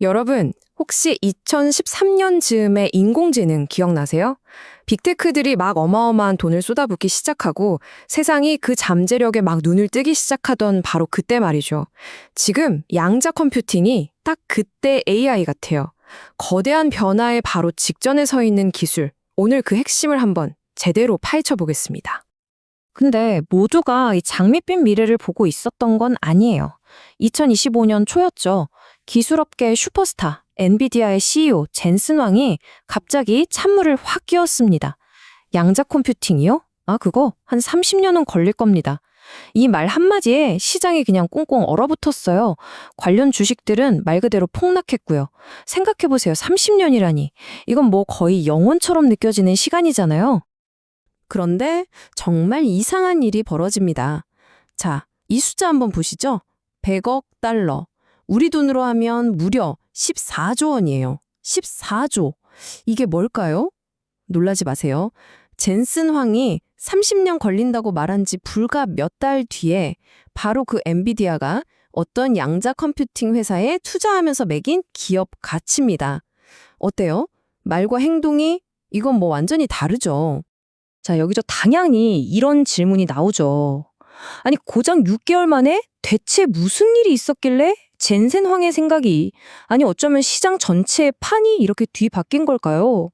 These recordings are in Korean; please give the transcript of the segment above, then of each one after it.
여러분, 혹시 2013년 즈음의 인공지능 기억나세요? 빅테크들이 막 어마어마한 돈을 쏟아붓기 시작하고 세상이 그 잠재력에 막 눈을 뜨기 시작하던 바로 그때 말이죠. 지금 양자 컴퓨팅이 딱 그때 AI 같아요. 거대한 변화의 바로 직전에 서 있는 기술. 오늘 그 핵심을 한번 제대로 파헤쳐 보겠습니다. 근데 모두가 이 장밋빛 미래를 보고 있었던 건 아니에요. 2025년 초였죠. 기술업계의 슈퍼스타, 엔비디아의 CEO 젠슨 왕이 갑자기 찬물을 확 끼웠습니다. 양자 컴퓨팅이요? 그거 한 30년은 걸릴 겁니다. 이 말 한마디에 시장이 그냥 꽁꽁 얼어붙었어요. 관련 주식들은 말 그대로 폭락했고요. 생각해보세요. 30년이라니. 이건 뭐 거의 영원처럼 느껴지는 시간이잖아요. 그런데 정말 이상한 일이 벌어집니다. 자, 이 숫자 한번 보시죠. 100억 달러. 우리 돈으로 하면 무려 14조 원이에요. 14조. 이게 뭘까요? 놀라지 마세요. 젠슨 황이 30년 걸린다고 말한 지 불과 몇 달 뒤에 바로 그 엔비디아가 어떤 양자 컴퓨팅 회사에 투자하면서 매긴 기업 가치입니다. 어때요? 말과 행동이 이건 뭐 완전히 다르죠. 자, 여기서 당연히 이런 질문이 나오죠. 아니, 고작 6개월 만에 대체 무슨 일이 있었길래 젠센 황의 생각이, 아니 어쩌면 시장 전체의 판이 이렇게 뒤바뀐 걸까요?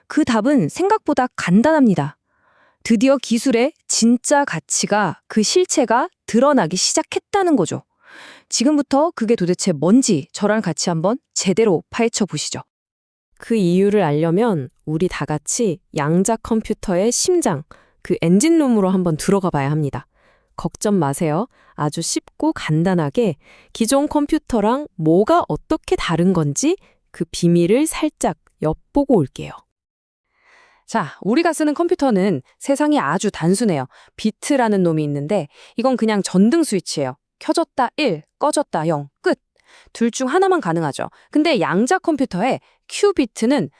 그 답은 생각보다 간단합니다. 드디어 기술의 진짜 가치가, 그 실체가 드러나기 시작했다는 거죠. 지금부터 그게 도대체 뭔지 저랑 같이 한번 제대로 파헤쳐 보시죠. 그 이유를 알려면 우리 다 같이 양자 컴퓨터의 심장, 그 엔진룸으로 한번 들어가 봐야 합니다. 걱정 마세요. 아주 쉽고 간단하게 기존 컴퓨터랑 뭐가 어떻게 다른 건지 그 비밀을 살짝 엿보고 올게요. 자, 우리가 쓰는 컴퓨터는 세상이 아주 단순해요. 비트라는 놈이 있는데 이건 그냥 전등 스위치예요. 켜졌다 1, 꺼졌다 0, 끝. 둘 중 하나만 가능하죠. 근데 양자 컴퓨터의 큐비트는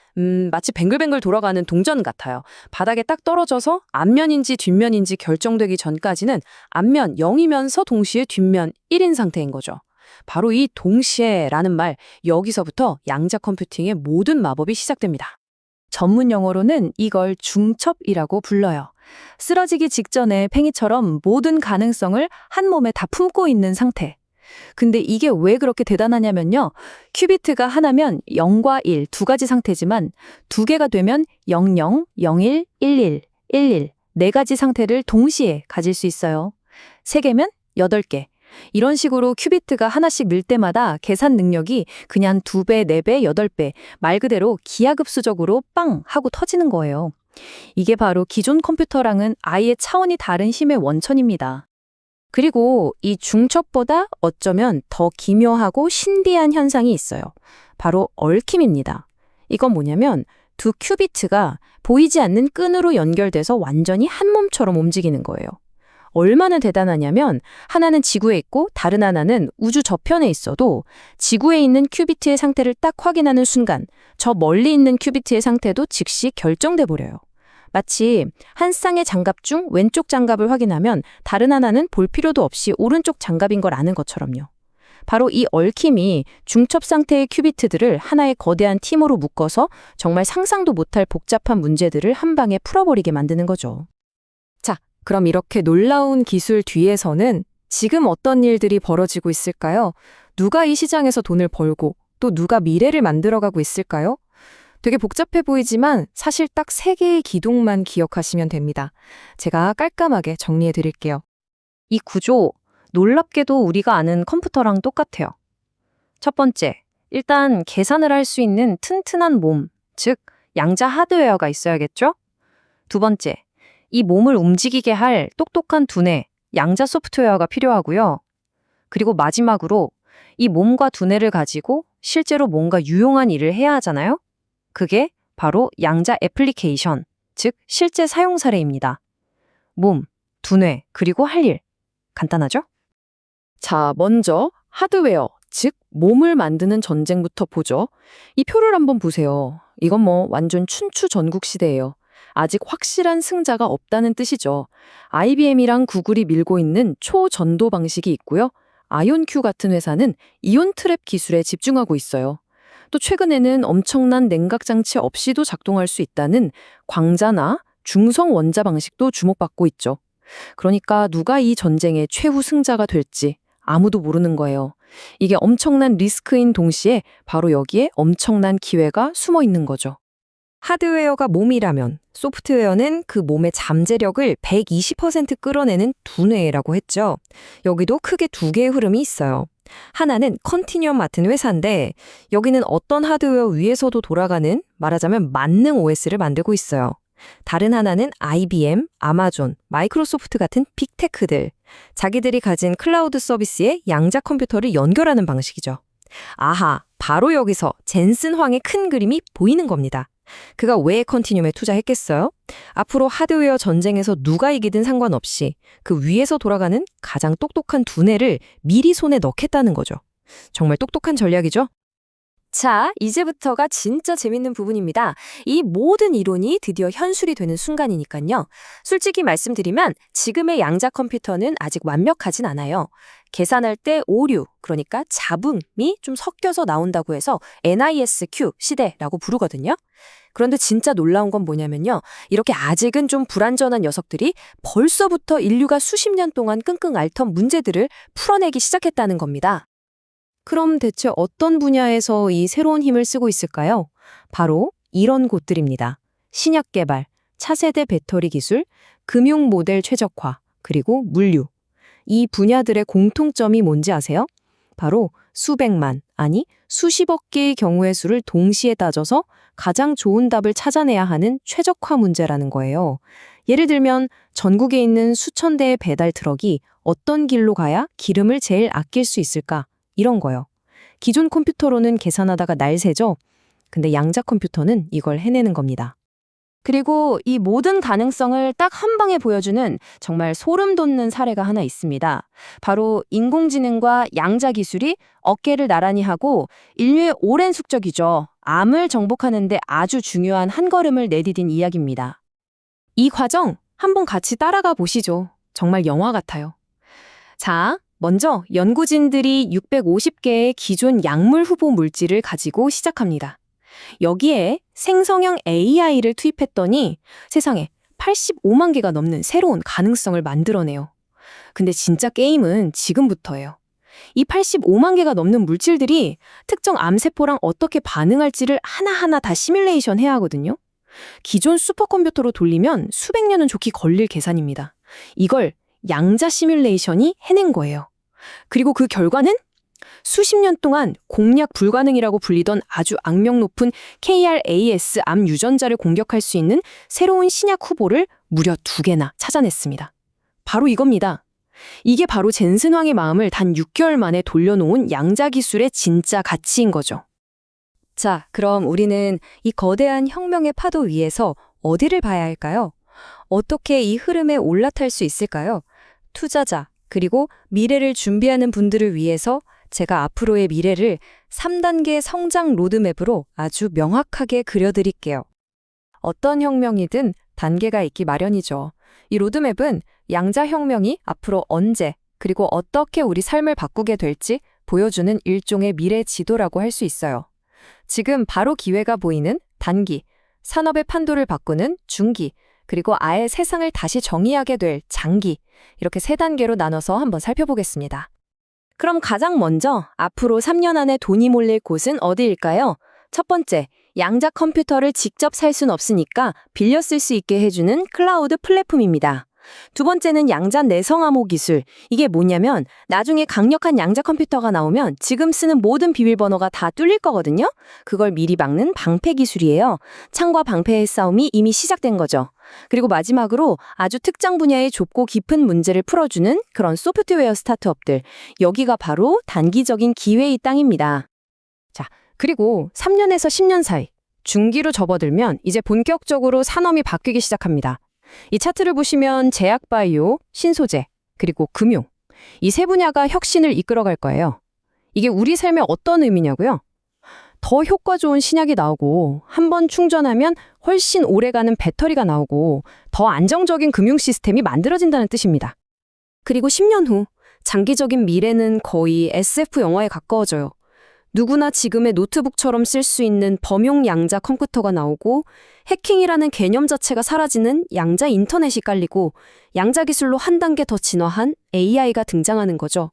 마치 뱅글뱅글 돌아가는 동전 같아요. 바닥에 딱 떨어져서 앞면인지 뒷면인지 결정되기 전까지는 앞면 0이면서 동시에 뒷면 1인 상태인 거죠. 바로 이 동시에라는 말, 여기서부터 양자 컴퓨팅의 모든 마법이 시작됩니다. 전문 용어로는 이걸 중첩이라고 불러요. 쓰러지기 직전에 팽이처럼 모든 가능성을 한 몸에 다 품고 있는 상태. 근데 이게 왜 그렇게 대단하냐면요. 큐비트가 하나면 0과 1 두 가지 상태지만 두 개가 되면 00, 01, 11, 11 네 가지 상태를 동시에 가질 수 있어요. 세 개면 8개. 이런 식으로 큐비트가 하나씩 늘 때마다 계산 능력이 그냥 2배, 4배, 8배 말 그대로 기하급수적으로 빵 하고 터지는 거예요. 이게 바로 기존 컴퓨터랑은 아예 차원이 다른 힘의 원천입니다. 그리고 이 중첩보다 어쩌면 더 기묘하고 신비한 현상이 있어요. 바로 얽힘입니다. 이건 뭐냐면 두 큐비트가 보이지 않는 끈으로 연결돼서 완전히 한 몸처럼 움직이는 거예요. 얼마나 대단하냐면 하나는 지구에 있고 다른 하나는 우주 저편에 있어도 지구에 있는 큐비트의 상태를 딱 확인하는 순간 저 멀리 있는 큐비트의 상태도 즉시 결정돼 버려요. 마치 한 쌍의 장갑 중 왼쪽 장갑을 확인하면 다른 하나는 볼 필요도 없이 오른쪽 장갑인 걸 아는 것처럼요. 바로 이 얽힘이 중첩 상태의 큐비트들을 하나의 거대한 팀으로 묶어서 정말 상상도 못할 복잡한 문제들을 한 방에 풀어버리게 만드는 거죠. 자, 그럼 이렇게 놀라운 기술 뒤에서는 지금 어떤 일들이 벌어지고 있을까요? 누가 이 시장에서 돈을 벌고 또 누가 미래를 만들어가고 있을까요? 되게 복잡해 보이지만 사실 딱 3개의 기둥만 기억하시면 됩니다. 제가 깔끔하게 정리해 드릴게요. 이 구조, 놀랍게도 우리가 아는 컴퓨터랑 똑같아요. 첫 번째, 일단 계산을 할 수 있는 튼튼한 몸, 즉 양자 하드웨어가 있어야겠죠? 두 번째, 이 몸을 움직이게 할 똑똑한 두뇌, 양자 소프트웨어가 필요하고요. 그리고 마지막으로 이 몸과 두뇌를 가지고 실제로 뭔가 유용한 일을 해야 하잖아요? 그게 바로 양자 애플리케이션, 즉 실제 사용 사례입니다. 몸, 두뇌, 그리고 할 일. 간단하죠? 자, 먼저 하드웨어, 즉 몸을 만드는 전쟁부터 보죠. 이 표를 한번 보세요. 이건 뭐 완전 춘추 전국 시대예요. 아직 확실한 승자가 없다는 뜻이죠. IBM이랑 구글이 밀고 있는 초전도 방식이 있고요. 아이온큐 같은 회사는 이온 트랩 기술에 집중하고 있어요. 또 최근에는 엄청난 냉각 장치 없이도 작동할 수 있다는 광자나 중성 원자 방식도 주목받고 있죠. 그러니까 누가 이 전쟁의 최후 승자가 될지 아무도 모르는 거예요. 이게 엄청난 리스크인 동시에 바로 여기에 엄청난 기회가 숨어 있는 거죠. 하드웨어가 몸이라면 소프트웨어는 그 몸의 잠재력을 120% 끌어내는 두뇌라고 했죠. 여기도 크게 두 개의 흐름이 있어요. 하나는 컨티뉴엄 같은 회사인데 여기는 어떤 하드웨어 위에서도 돌아가는 말하자면 만능 OS를 만들고 있어요. 다른 하나는 IBM, 아마존, 마이크로소프트 같은 빅테크들. 자기들이 가진 클라우드 서비스에 양자 컴퓨터를 연결하는 방식이죠. 아하, 바로 여기서 젠슨 황의 큰 그림이 보이는 겁니다. 그가 왜 컨티뉴엄에 투자했겠어요? 앞으로 하드웨어 전쟁에서 누가 이기든 상관없이 그 위에서 돌아가는 가장 똑똑한 두뇌를 미리 손에 넣겠다는 거죠. 정말 똑똑한 전략이죠? 자, 이제부터가 진짜 재밌는 부분입니다. 이 모든 이론이 드디어 현실이 되는 순간이니까요. 솔직히 말씀드리면 지금의 양자 컴퓨터는 아직 완벽하진 않아요. 계산할 때 오류, 그러니까 잡음이 좀 섞여서 나온다고 해서 NISQ 시대라고 부르거든요. 그런데 진짜 놀라운 건 뭐냐면요. 이렇게 아직은 좀 불완전한 녀석들이 벌써부터 인류가 수십 년 동안 끙끙 앓던 문제들을 풀어내기 시작했다는 겁니다. 그럼 대체 어떤 분야에서 이 새로운 힘을 쓰고 있을까요? 바로 이런 곳들입니다. 신약 개발, 차세대 배터리 기술, 금융 모델 최적화, 그리고 물류. 이 분야들의 공통점이 뭔지 아세요? 바로 수백만, 아니 수십억 개의 경우의 수를 동시에 따져서 가장 좋은 답을 찾아내야 하는 최적화 문제라는 거예요. 예를 들면 전국에 있는 수천 대의 배달 트럭이 어떤 길로 가야 기름을 제일 아낄 수 있을까? 이런 거요. 기존 컴퓨터로는 계산하다가 날 새죠. 근데 양자 컴퓨터는 이걸 해내는 겁니다. 그리고 이 모든 가능성을 딱 한 방에 보여주는 정말 소름 돋는 사례가 하나 있습니다. 바로 인공지능과 양자 기술이 어깨를 나란히 하고 인류의 오랜 숙적이죠. 암을 정복하는 데 아주 중요한 한 걸음을 내디딘 이야기입니다. 이 과정 한번 같이 따라가 보시죠. 정말 영화 같아요. 자, 먼저 연구진들이 650개의 기존 약물 후보 물질을 가지고 시작합니다. 여기에 생성형 AI를 투입했더니 세상에 85만 개가 넘는 새로운 가능성을 만들어내요. 근데 진짜 게임은 지금부터예요. 이 85만 개가 넘는 물질들이 특정 암세포랑 어떻게 반응할지를 하나하나 다 시뮬레이션 해야 하거든요. 기존 슈퍼컴퓨터로 돌리면 수백 년은 좋게 걸릴 계산입니다. 이걸 양자 시뮬레이션이 해낸 거예요. 그리고 그 결과는 수십 년 동안 공략 불가능이라고 불리던 아주 악명 높은 KRAS 암 유전자를 공격할 수 있는 새로운 신약 후보를 무려 2개나 찾아냈습니다. 바로 이겁니다. 이게 바로 젠슨 황의 마음을 단 6개월 만에 돌려놓은 양자 기술의 진짜 가치인 거죠. 자, 그럼 우리는 이 거대한 혁명의 파도 위에서 어디를 봐야 할까요? 어떻게 이 흐름에 올라탈 수 있을까요? 투자자, 그리고 미래를 준비하는 분들을 위해서 제가 앞으로의 미래를 3단계 성장 로드맵으로 아주 명확하게 그려드릴게요. 어떤 혁명이든 단계가 있기 마련이죠. 이 로드맵은 양자혁명이 앞으로 언제, 그리고 어떻게 우리 삶을 바꾸게 될지 보여주는 일종의 미래 지도라고 할 수 있어요. 지금 바로 기회가 보이는 단기, 산업의 판도를 바꾸는 중기, 그리고 아예 세상을 다시 정의하게 될 장기, 이렇게 3단계로 나눠서 한번 살펴보겠습니다. 그럼 가장 먼저 앞으로 3년 안에 돈이 몰릴 곳은 어디일까요? 첫 번째, 양자 컴퓨터를 직접 살 순 없으니까 빌려 쓸 수 있게 해주는 클라우드 플랫폼입니다. 두 번째는 양자 내성 암호 기술. 이게 뭐냐면 나중에 강력한 양자 컴퓨터가 나오면 지금 쓰는 모든 비밀번호가 다 뚫릴 거거든요. 그걸 미리 막는 방패 기술이에요. 창과 방패의 싸움이 이미 시작된 거죠. 그리고 마지막으로 아주 특정 분야의 좁고 깊은 문제를 풀어주는 그런 소프트웨어 스타트업들. 여기가 바로 단기적인 기회의 땅입니다. 자, 그리고 3년에서 10년 사이 중기로 접어들면 이제 본격적으로 산업이 바뀌기 시작합니다. 이 차트를 보시면 제약 바이오, 신소재, 그리고 금융. 이 세 분야가 혁신을 이끌어갈 거예요. 이게 우리 삶에 어떤 의미냐고요? 더 효과 좋은 신약이 나오고 한 번 충전하면 훨씬 오래가는 배터리가 나오고 더 안정적인 금융 시스템이 만들어진다는 뜻입니다. 그리고 10년 후 장기적인 미래는 거의 SF 영화에 가까워져요. 누구나 지금의 노트북처럼 쓸 수 있는 범용 양자 컴퓨터가 나오고 해킹이라는 개념 자체가 사라지는 양자 인터넷이 깔리고 양자 기술로 한 단계 더 진화한 AI가 등장하는 거죠.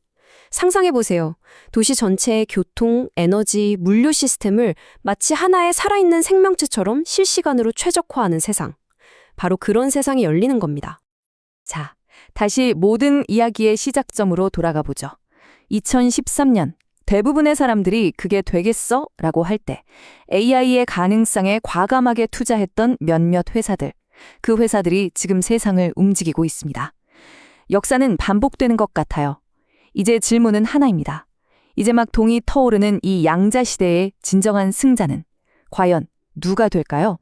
상상해보세요. 도시 전체의 교통, 에너지, 물류 시스템을 마치 하나의 살아있는 생명체처럼 실시간으로 최적화하는 세상. 바로 그런 세상이 열리는 겁니다. 자, 다시 모든 이야기의 시작점으로 돌아가 보죠. 2013년 대부분의 사람들이 그게 되겠어? 라고 할 때 AI의 가능성에 과감하게 투자했던 몇몇 회사들, 그 회사들이 지금 세상을 움직이고 있습니다. 역사는 반복되는 것 같아요. 이제 질문은 하나입니다. 이제 막 동이 터오르는 이 양자 시대의 진정한 승자는 과연 누가 될까요?